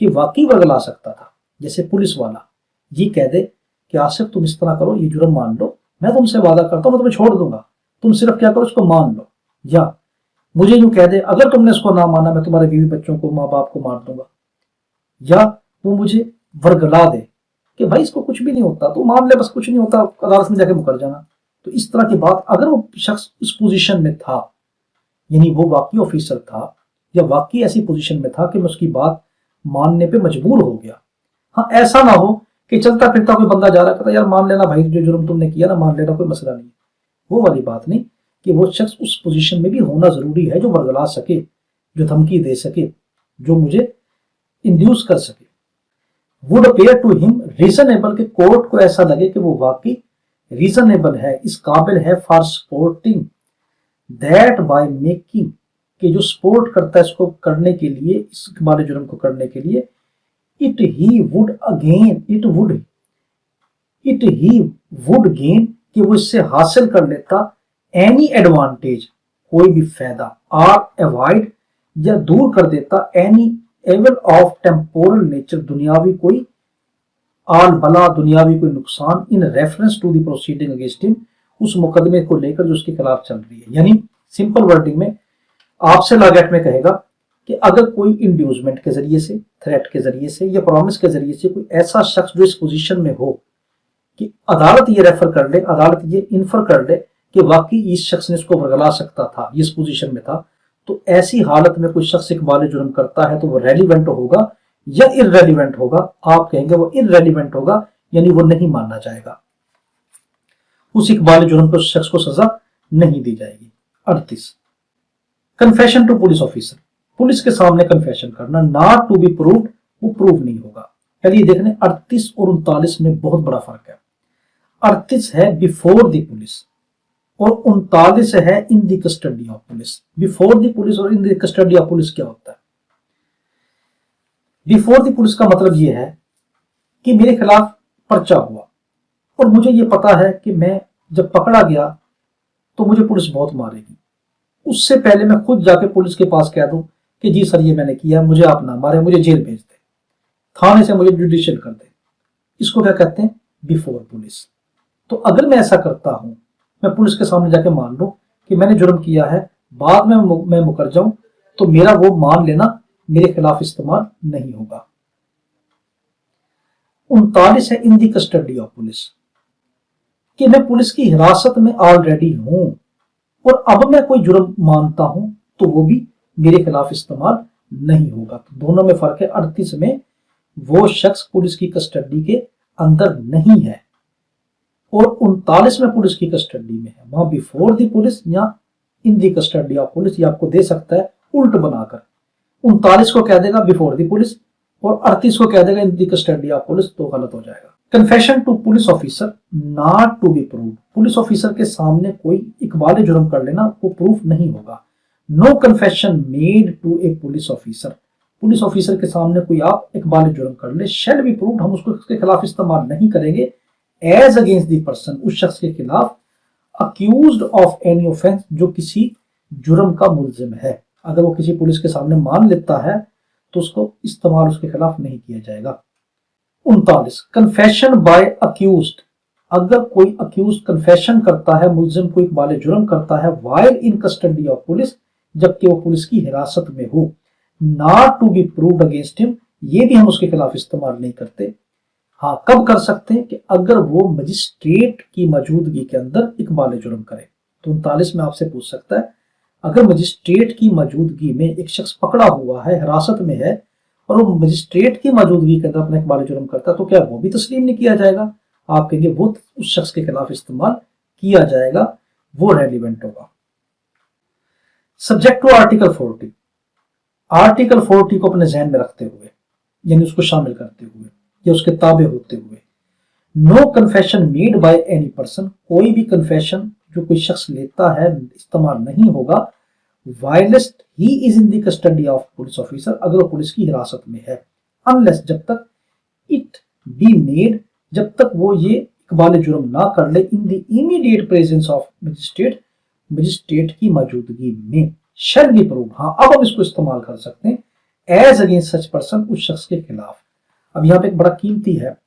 कि वाकई वर्गला सकता था, जैसे पुलिस वाला ये कह दे कि आसिफ तुम इस तरह करो, ये जुर्म मान लो, मैं तुमसे वादा करता हूं मैं तुम्हें छोड़ दूंगा, तुम सिर्फ क्या करो, इसको मान लो, या मुझे यूं कह दे अगर तुमने इसको ना माना मैं तुम्हारे बीवी बच्चों को, माँ बाप को मार दूंगा, या वो मुझे वर्गला दे कि भाई इसको कुछ भी नहीं होता, तो मान ले, बस कुछ नहीं होता, अदालत में जाके मुकर जाना। तो इस तरह की बात, अगर वो शख्स इस पोजीशन में था, यानी वो वाकई ऑफिसर था, या वाकई ऐसी पोजीशन में था कि मैं उसकी बात मानने पे मजबूर हो गया। हाँ, ऐसा ना हो कि चलता फिरता कोई बंदा जा रहा कहता यार मान लेना भाई, जो जुर्म तुमने किया ना मान लेना, कोई मसला नहीं, वो वाली बात नहीं, कि वो शख्स उस पोजीशन में भी होना जरूरी है जो वर्गला सके, जो धमकी दे सके, जो मुझे इंड्यूस कर सके। Would appear to him reasonable, के कोर्ट को ऐसा लगे कि वो वाकई रीजनेबल है, इस काबिल है, for supporting that by making, कि जो सपोर्ट करता है इसको करने के लिए, इस इकबाल जुर्म को करने के लिए, इट ही वुड गेन, कि वो इससे हासिल कर लेता, एनी एडवांटेज, कोई भी फायदा, आर अवॉइड, या दूर कर देता, any evil of temporal nature, दुनियावी कोई आल बला, दुनियावी कोई नुकसान, in reference to the proceeding against him, उस मुकदमे को लेकर जो उसके खिलाफ चल रही है। यानी सिंपल वर्डिंग में आपसे लागत में कहेगा कि अगर कोई इंड्यूसमेंट के जरिए से, थ्रेट के जरिए से, या प्रॉमिस के जरिए से कोई ऐसा शख्स जो इस पोजीशन में हो कि अदालत ये रेफर कर ले, अदालत ये इन्फर कर ले कि वाकई इस शख्स ने इसको वर्गला सकता था, इस पोजीशन में था, तो ऐसी हालत में कोई शख्स इकबाल जुर्म करता है तो वो रेलिवेंट होगा या इररेलेवेंट होगा? आप कहेंगे वो इररेलेवेंट होगा, यानी वो नहीं माना जाएगा। उस इकबाल जुर्म पर उस शख्स को सजा नहीं दी जाएगी। 38 confession to police officer, police के सामने कन्फेशन करना, नॉट टू बी प्रूव्ड, वो प्रूव नहीं होगा। चलिए देखने 38 और 39 में बहुत बड़ा फर्क है। 38 है बिफोर द पुलिस और 39 है in the custody of police. Before the police और in the custody of police क्या होता है? बिफोर द पुलिस का मतलब यह है कि मेरे खिलाफ पर्चा हुआ और मुझे यह पता है कि मैं जब पकड़ा गया तो मुझे पुलिस बहुत मारेगी। उससे पहले मैं खुद जाके पुलिस के पास कह दूं कि जी सर ये मैंने किया, मुझे आप ना मारे, मुझे जेल भेज दे, थाने से मुझे जुडिशियल कर दे। इसको क्या कहते हैं? Before police. तो अगर मैं ऐसा करता हूं, मैं पुलिस के सामने जाके मान लूं कि मैंने जुर्म किया है, बाद में मैं मुकर जाऊं, तो मेरा वो मान लेना मेरे खिलाफ इस्तेमाल नहीं होगा। 39 है इन दी कस्टडी ऑफ पुलिस, कि मैं पुलिस की हिरासत में ऑलरेडी हूं और अब मैं कोई जुर्म मानता हूं तो वो भी मेरे खिलाफ इस्तेमाल नहीं होगा। तो दोनों में फर्क है। 38 में वो शख्स पुलिस की कस्टडी के अंदर नहीं है और 39 में पुलिस की कस्टडी में है। वहां बिफोर दी पुलिस या इन दी कस्टडी ऑफ पुलिस, ये आपको दे सकता है उल्ट बनाकर। 39 को कह देगा बिफोर दी पुलिस और 38 को कह देगा in the custody of police, तो गलत हो जाएगा। Confession to police officer not to be proved, police officer के सामने कोई इकबाल जुर्म कर लेना वो प्रूफ नहीं होगा। No confession made to a police officer, police officer के सामने कोई आप इकबाल जुर्म कर ले, शैल बी प्रूव्ड, हम उसको उसके खिलाफ इस्तेमाल नहीं करेंगे एज अगेंस्ट द पर्सन, उस शख्स के खिलाफ, अक्यूज्ड ऑफ एनी ऑफेंस, जो किसी जुर्म का मुलजिम है। अगर वो किसी पुलिस के सामने मान लेता है तो उसको इस्तेमाल उसके खिलाफ नहीं किया जाएगा। 39 कन्फेशन बाय अक्यूज्ड, अगर कोई अक्यूज्ड कन्फेशन करता है, मुलजिम कोई इकबाल जुर्म करता है while in custody of police, जबकि वो पुलिस की हिरासत में हो, not to be proved against him, ये भी हम उसके खिलाफ इस्तेमाल नहीं करते। हाँ, कब कर सकते हैं? कि अगर वो मजिस्ट्रेट की मौजूदगी के अंदर इकबाल जुर्म करे। तो 39 में आपसे पूछ सकता है, अगर मजिस्ट्रेट की मौजूदगी में एक शख्स पकड़ा हुआ है, हिरासत में है, और वो मजिस्ट्रेट की मौजूदगी के अंदर अपना इकबाल जुर्म करता है, तो क्या वो भी तस्लीम नहीं किया जाएगा? आप कहेंगे वो उस शख्स के खिलाफ इस्तेमाल किया जाएगा, वो रेलिवेंट होगा। सब्जेक्ट टू आर्टिकल 40, आर्टिकल 40 को अपने जहन में रखते हुए, यानी उसको शामिल करते हुए या उसके ताबे होते हुए, no confession made by any person, कोई भी कन्फेशन जो कोई शख्स लेता है इस्तेमाल नहीं होगा, whilst he is in the custody of police officer, अगर वो पुलिस की हिरासत में है, अनलेस, जब तक, इट बी मेड, जब तक वो ये इकबाल जुर्म ना कर ले, in the immediate presence of magistrate, magistrate की मौजूदगी में, शैल बी प्रूव, हाँ अब हम इसको इस्तेमाल कर सकते हैं एज अगेंस्ट सच पर्सन, उस शख्स के खिलाफ। अब यहाँ पे एक बड़ा कीमती है,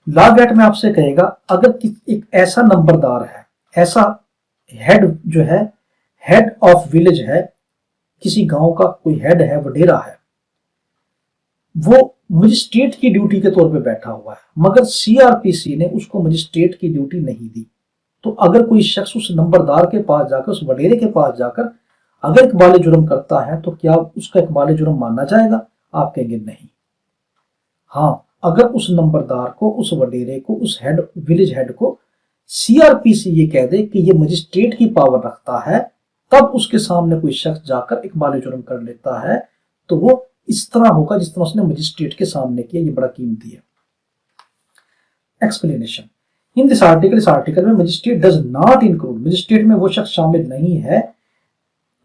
लॉ गेट में आपसे कहेगा, अगर एक ऐसा नंबरदार है, ऐसा हेड जो है, हेड ऑफ विलेज है, किसी गांव का कोई हेड है, वडेरा है, वो मजिस्ट्रेट की ड्यूटी के तौर पे बैठा हुआ है, मगर सीआरपीसी ने उसको मजिस्ट्रेट की ड्यूटी नहीं दी, तो अगर कोई शख्स उस नंबरदार के पास जाकर, उस वडेरे के पास जाकर अगर इकबाल जुर्म करता है, तो क्या उसका इकबाल जुर्म माना जाएगा? आप कहेंगे नहीं। हाँ, अगर उस नंबरदार को, उस वडेरे को, उस हेड, विलेज हेड को सीआरपीसी ये कह दे कि ये मजिस्ट्रेट की पावर रखता है, तब उसके सामने कोई शख्स जाकर इकबाल जुर्म कर लेता है, तो वो इस तरह होगा जिस तरह उसने मजिस्ट्रेट के सामने किया। ये बड़ा कीमती है। एक्सप्लेनेशन, इन दिस आर्टिकल, इस आर्टिकल में magistrate does not include, magistrate में वो शख्स शामिल नहीं है,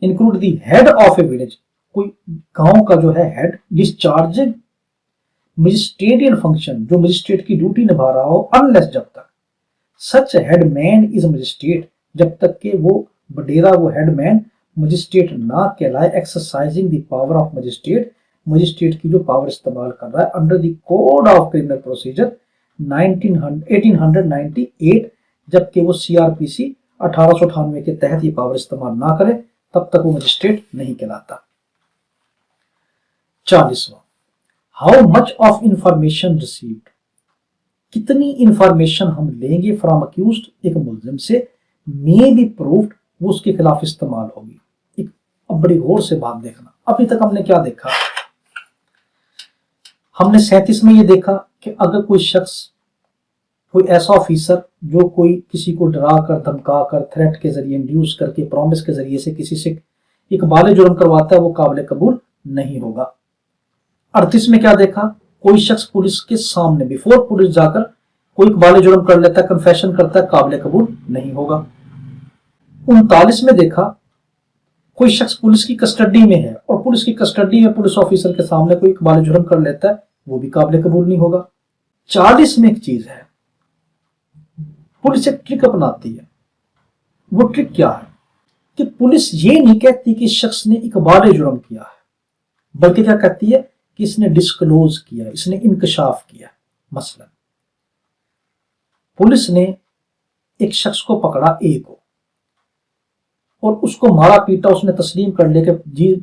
include the head of A village, कोई गांव का जो है हेड, डिस्चार्जिंग मजिस्ट्रेटियन फंक्शन, जो मजिस्ट्रेट की ड्यूटी निभा रहा हो, अनलेस, जब तक, सच हेडमैन इज मजिस्ट्रेट, जब तक के वो वडेरा, वो हेडमैन मजिस्ट्रेट ना कहलाए, exercising the power of magistrate, magistrate की जो पावर इस्तेमाल कर रहा है, under the code of criminal procedure 1898, जबकि वो सीआरपीसी 1898 के तहत ये पावर इस्तेमाल ना करे, तब तक वो मजिस्ट्रेट नहीं कहलाता। 40वां, how much of information received, कितनी इंफॉर्मेशन हम लेंगे फ्रॉम अक्यूज्ड, एक मुलजिम से, मे बी प्रूव्ड, वो उसके खिलाफ इस्तेमाल होगी। एक अब बड़ी गौर से बात देखना, अभी तक हमने क्या देखा? हमने 37 में ये देखा कि अगर कोई शख्स कोई ऐसा ऑफिसर जो कोई किसी को डरा कर, धमका कर, थ्रेट के जरिए, इंड्यूस करके, प्रॉमिस के जरिए से किसी से इकबाल जुर्म करवाता है, वो काबिल कबूल नहीं होगा। 38 में क्या देखा, कोई शख्स पुलिस के सामने बिफोर पुलिस जाकर कोई इकबाल जुर्म कर लेता है, कन्फेशन करता है, काबिल कबूल नहीं होगा। 39 में देखा, कोई शख्स पुलिस की कस्टडी में है और पुलिस की कस्टडी में पुलिस ऑफिसर के सामने कोई इकबाल जुर्म कर लेता है, वो भी काबिल कबूल नहीं होगा। 40 में एक चीज है, पुलिस एक ट्रिक अपनाती है। वो ट्रिक क्या है कि पुलिस ये नहीं कहती कि शख्स ने इकबाल जुर्म किया है, बल्कि क्या कहती है कि इसने डिस्क्लोज किया, इसने इंकशाफ किया। मसलन पुलिस ने एक शख्स को पकड़ा, ए को, और उसको मारा पीटा, उसने तस्लीम कर लिया कि जी,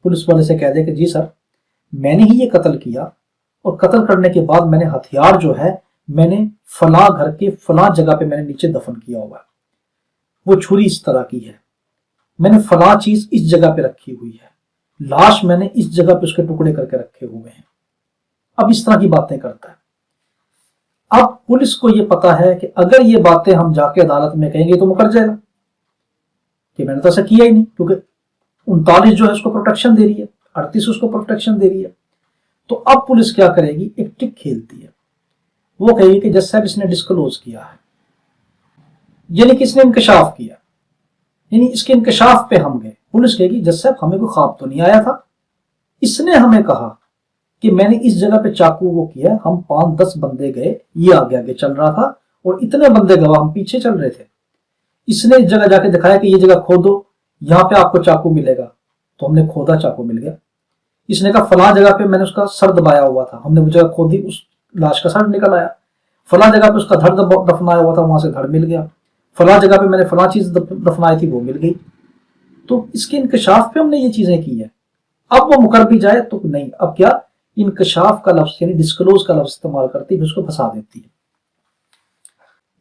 पुलिस वाले से कह दे कि जी सर मैंने ही ये कत्ल किया, और कत्ल करने के बाद मैंने हथियार जो है मैंने फला घर के फला जगह पे मैंने नीचे दफन किया हुआ है, वो छुरी इस तरह की है, मैंने फला चीज इस जगह पे रखी हुई है, लाश मैंने इस जगह पे उसके टुकड़े करके रखे हुए हैं। अब इस तरह की बातें करता है। अब पुलिस को यह पता है कि अगर ये बातें हम जाके अदालत में कहेंगे तो मुकर जाएगा कि मैंने तो ऐसा किया ही नहीं, क्योंकि 39 जो है उसको प्रोटेक्शन दे रही है, 38 उसको प्रोटेक्शन दे रही है। तो अब पुलिस क्या करेगी, एक ट्रिक खेलती है। वो कहेगी कि जज साहब इसने डिस्क्लोज किया है, यानी कि इसने इंकशाफ किया, यानी इसके इंकशाफ पे हम गए। पुलिस कहेगी जज साहब हमें कोई ख्वाब तो नहीं आया था, इसने हमें कहा कि मैंने इस जगह पे चाकू वो किया, हम 5-10 बंदे गए, ये आगे आगे चल रहा था और इतने बंदे गवाह, हम पीछे चल रहे थे, इसने इस जगह जाके दिखाया कि ये जगह खोदो, यहां पे आपको चाकू मिलेगा, तो हमने खोदा, चाकू मिल गया। इसने कहा फला जगह पे मैंने उसका सर दबाया हुआ था, हमने वो जगह खोदी, उस लाश का सर निकल आया। फला जगह पे उसका धड़ दफनाया हुआ था, वहां से धड़ मिल गया। फला जगह पे मैंने फला चीज दफनाई थी, वो मिल गई। तो इसके इंकशाफ पे हमने ये चीजें की है। अब वो मुकर भी जाए तो नहीं, अब क्या, इंकशाफ का लफ्ज यानी डिस्क्लोज का लफ्ज इस्तेमाल करती है, उसको फंसा देती है।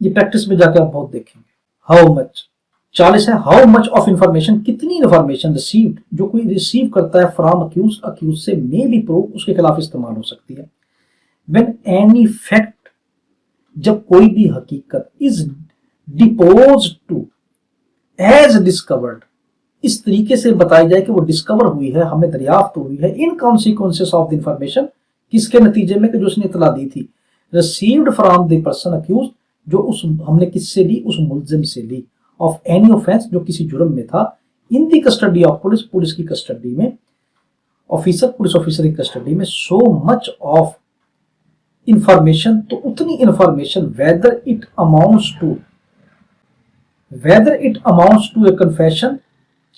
ये प्रैक्टिस में जाके आप बहुत देखेंगे। हाउ मच, 40 है, हाउ मच ऑफ इंफॉर्मेशन, कितनी इंफॉर्मेशन रिसीव्ड, जो कोई रिसीव करता है फ्रॉम अक्यूज, अक्यूज से मे बी प्रूव, उसके खिलाफ इस्तेमाल हो सकती है। व्हेन एनी फैक्ट, जब कोई भी हकीकत, is deposed to as discovered, इस तरीके से बताई जाए कि वो डिस्कवर हुई है, हमें दरियाफ्त हुई है, in consequences of the information, किसके नतीजे में कि जो उसने इतला दी थी, received from the person accused, जो उस हमने किससे ली, उस मुल्जिम से ली, ऑफ एनी ऑफेंस, जो किसी जुर्म में था, in the custody of police, police की कस्टडी में, ऑफिसर, पुलिस ऑफिसर की कस्टडी में, सो मच ऑफ इंफॉर्मेशन, तो उतनी information, whether it amounts to a confession,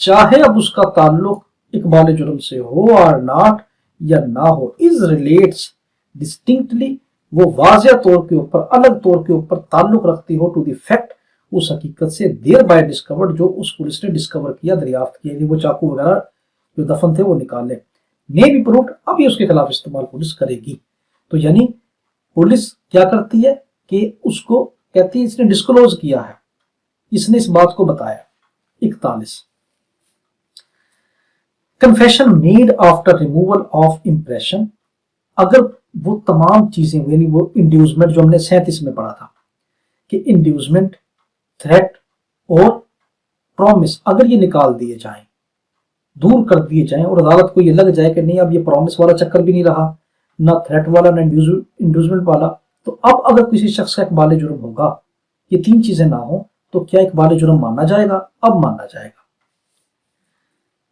चाहे अब उसका ताल्लुक इकबाल जुर्म से हो और नॉट, या ना हो, इज रिलेट्स डिस्टिंक्टली, वो वाज़िया तौर के ऊपर, अलग तौर के ऊपर ताल्लुक रखती हो टू द फैक्ट, उस हकीकत से, देयर बाय डिस्कवर्ड, जो उस पुलिस ने डिस्कवर किया, दरियाफ्त किया, वो चाकू वगैरह जो दफन थे वो निकाले, मे बी प्रूव्ड, अब ये उसके खिलाफ इस्तेमाल पुलिस करेगी। तो यानी पुलिस क्या करती है कि उसको कहती है इसने डिस्क्लोज किया है, इसने इस बात को बताया। 41 confession made after removal of impression, अगर वो तमाम चीजें, यानी वो इंड्यूसमेंट जो हमने 37 में पढ़ा था कि इंड्यूसमेंट, थ्रेट और प्रॉमिस, अगर ये निकाल दिए जाएं, दूर कर दिए जाएं, और अदालत को ये लग जाए कि नहीं अब ये प्रॉमिस वाला चक्कर भी नहीं रहा, ना थ्रेट वाला, ना इंड्यूसमेंट वाला, तो अब अगर किसी शख्स का इकबाल जुर्म होगा, ये 3 चीजें ना हो, तो क्या इकबाल जुर्म माना जाएगा? अब माना जाएगा।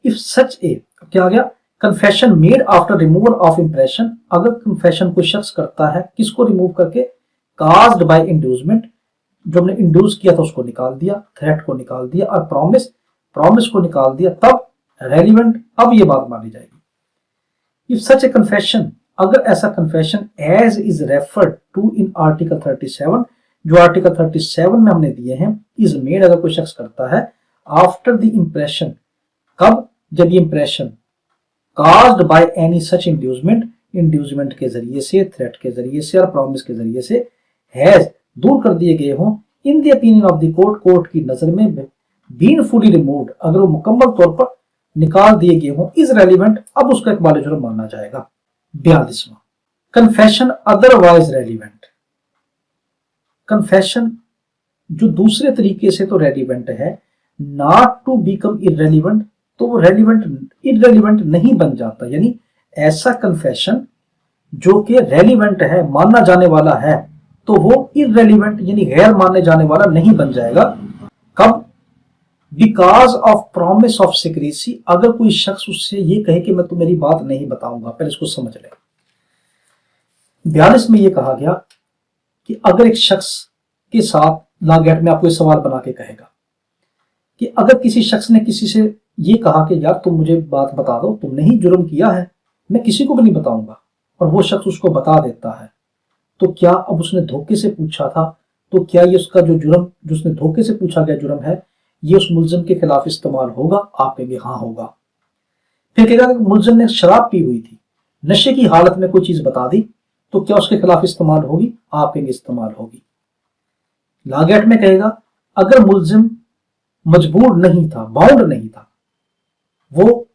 इफ सच ए, क्या आ गया, confession made after removal of impression, अगर कन्फेशन कोई शख्स करता है, किसको रिमूव करके, काज्ड बाय इंड्यूसमेंट, जो हमने इंड्यूस किया था उसको निकाल दिया, थ्रेट को निकाल दिया, और प्रॉमिस को निकाल दिया, तब रेलिवेंट, अब ये बात मानी जाएगी। इफ सच ए कन्फेशन, अगर ऐसा confession as is referred to in article 37, जो आर्टिकल 37 में हमने दिए हैं, इज मेड, अगर कोई शख्स करता है, आफ्टर द इंप्रेशन, कब, जब ये impression caused by any such inducement के जरिए से, थ्रेट के जरिए से और प्रॉमिस के जरिए से, हैज, दूर कर दिए गए हों, इन the opinion of the court, court की नजर में, बीन फुली रिमूव्ड, अगर वो मुकम्मल तौर पर निकाल दिए गए हों, इज रेलिवेंट, अब उसका इकबाल जुर्म माना जाएगा। 42वां कन्फेशन अदरवाइज रेलिवेंट, कन्फेशन जो दूसरे तरीके से तो रेलिवेंट है, नॉट टू बिकम इररेलिवेंट, तो वो इररेलिवेंट नहीं बन जाता। यानी ऐसा कन्फेशन जो कि रेलिवेंट है, माना जाने वाला है, तो वो इररेलिवेंट यानी गैर माने जाने वाला नहीं बन जाएगा। कब? Because of promise of secrecy, अगर कोई शख्स उससे ये कहे कि मैं तुम्हेरी बात नहीं बताऊंगा। पहले इसको समझ लें। 42 में ये कहा गया कि अगर एक शख्स के साथ लागैट में आपको सवाल बना के कहेगा कि अगर किसी शख्स ने किसी से ये कहा कि यार तुम मुझे बात बता दो, तुमने ही जुर्म किया है, मैं किसी को भी नहीं बताऊंगा, और वो शख्स उसको बता देता है, तो क्या अब उसने धोखे से पूछा था, तो क्या ये उसका जो जुर्म, जो उसने धोखे से पूछा गया जुर्म है, ये उस मुलजिम के खिलाफ इस्तेमाल होगा? आप कहेंगे हाँ होगा। फिर कहेगा कि मुलजिम ने शराब पी हुई थी, नशे की हालत में कोई चीज बता दी, तो क्या उसके खिलाफ इस्तेमाल होगी? आप कहेंगे इस्तेमाल होगी। लागैट में कहेगा अगर मुलजिम मजबूर नहीं था, बाउंड नहीं था, वो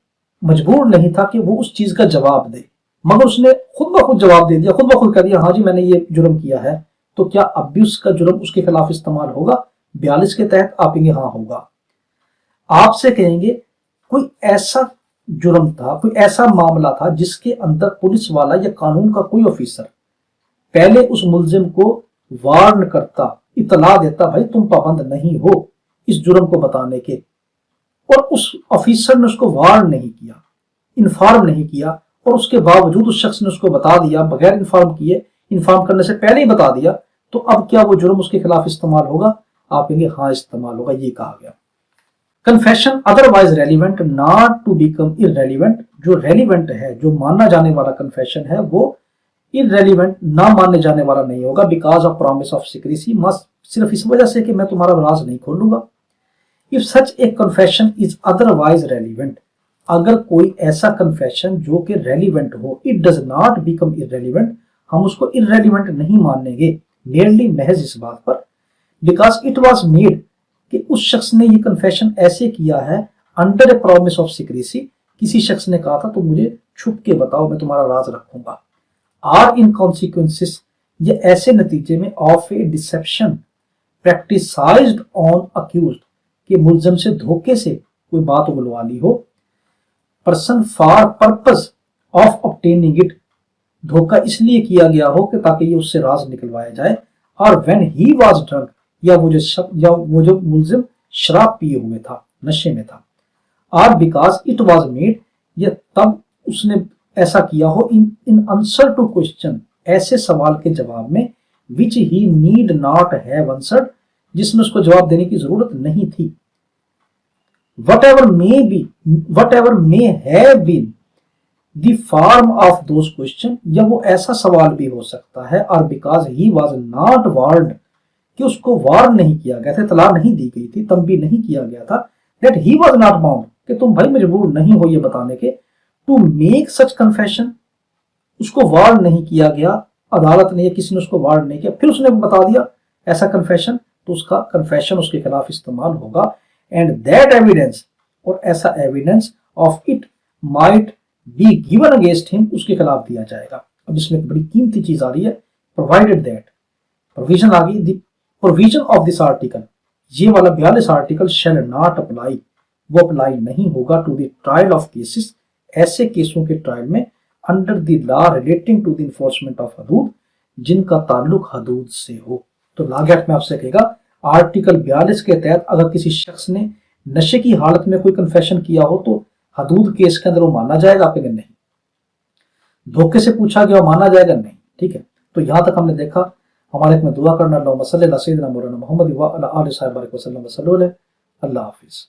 मजबूर नहीं था कि वो उस चीज का जवाब दे, मगर उसने खुद ब खुद जवाब दे दिया, खुद ब खुद कह दिया हाँ जी मैंने ये जुर्म किया है, तो क्या अब भी उसका जुर्म उसके खिलाफ इस्तेमाल होगा? 42 के तहत आप कहेंगे हाँ होगा। आपसे कहेंगे कोई ऐसा जुर्म था, कोई ऐसा मामला था जिसके अंदर पुलिस वाला या कानून का कोई ऑफिसर पहले उस मुलजिम को वार्न करता, इतला देता, भाई तुम पाबंद नहीं हो इस जुर्म को बताने के, और उस ऑफिसर ने उसको वार्न नहीं किया, इन्फॉर्म नहीं किया, और उसके बावजूद उस शख्स ने उसको बता दिया बगैर इन्फॉर्म किए, इन्फॉर्म करने से पहले ही बता दिया, तो अब क्या वो जुर्म उसके खिलाफ इस्तेमाल होगा? आप कहेंगे हाँ इस्तेमाल होगा। ये कहा गया। Confession otherwise relevant not to become irrelevant, जो रेलिवेंट है, जो माना जाने वाला कन्फेशन है, वो इररेलिवेंट ना मानने जाने वाला नहीं होगा। Because of promise of secrecy, must, सिर्फ इस वजह से कि मैं तुम्हारा राज नहीं खोलूंगा। If such A confession is otherwise relevant, अगर कोई ऐसा कन्फेशन जो कि रेलिवेंट हो, इट डज नॉट बिकम इररेलिवेंट, हम उसको इररेलिवेंट नहीं मानेंगे, मेरली महज इस बात पर, बिकॉज इट वॉज मेड, कि उस शख्स ने ये कन्फेशन ऐसे किया है under A promise of secrecy, किसी शख्स ने कहा था तो मुझे छुप के बताओ मैं तुम्हारा राज रखूंगा। आर इन कॉन्सिक्वेंसेस, ये ऐसे नतीजे में of a deception practised on accused, कि मुलजिम से धोखे से कोई बात उगलवा ली हो, person for purpose of obtaining it, धोखा इसलिए किया गया हो कि ताकि ये उससे राज निकलवाया जाए, और व्हेन ही वाज ड्रंक, या वो जो मुलजिम शराब पिए हुए था, नशे में था, और बिकॉज इट वाज मेड, ये तब उसने ऐसा किया हो इन आंसर टू क्वेश्चन, ऐसे सवाल के जवाब में, विच ही नीड नॉट हैव आंसर्ड, जिसमें उसको जवाब देने की जरूरत नहीं थी। whatever may have been the form of those question, या वो ऐसा सवाल भी हो सकता है, और because he was not warned, कि उसको वार्न नहीं किया गया था, इतला नहीं दी गई थी, तंबी नहीं किया गया था, that he was not bound, कि तुम भाई मजबूर नहीं हो ये बताने के, to make such confession, उसको वार्न नहीं किया गया, अदालत ने या किसी ने उसको वार्न नहीं किया, फिर उसने बता दिया ऐसा कन्फेशन, तो उसका कन्फेशन उसके खिलाफ इस्तेमाल होगा। एंड दैट एविडेंस, और ऐसा evidence of it might be given against him, उसके खिलाफ दिया जाएगा। अब इसमें एक बड़ी कीमती चीज आ रही है, प्रोवाइडेड दैट, प्रोविजन आ गई, the provision of this article, ये वाला 42 आर्टिकल शैल नॉट अप्लाई, वो अप्लाई नहीं होगा to the trial of cases, ऐसे केसों के ट्रायल में, under the law relating to the enforcement of Hudood, जिनका ताल्लुक हदूद से हो। तो लागैट में आपसे कहेगा आर्टिकल 42 के तहत अगर किसी शख्स ने नशे की हालत में कोई कन्फेशन किया हो तो हदूद केस के अंदर वो माना जाएगा? आप कहेंगे नहीं। धोखे से पूछा गया माना जाएगा? नहीं। ठीक है, तो यहां तक हमने देखा। हमारे में दुआ करना, अल्लाहुम्मा सल्ली अला सय्यिदिना मौलाना मुहम्मद व अला आलिहि व सल्लम। अल्लाह हाफिज।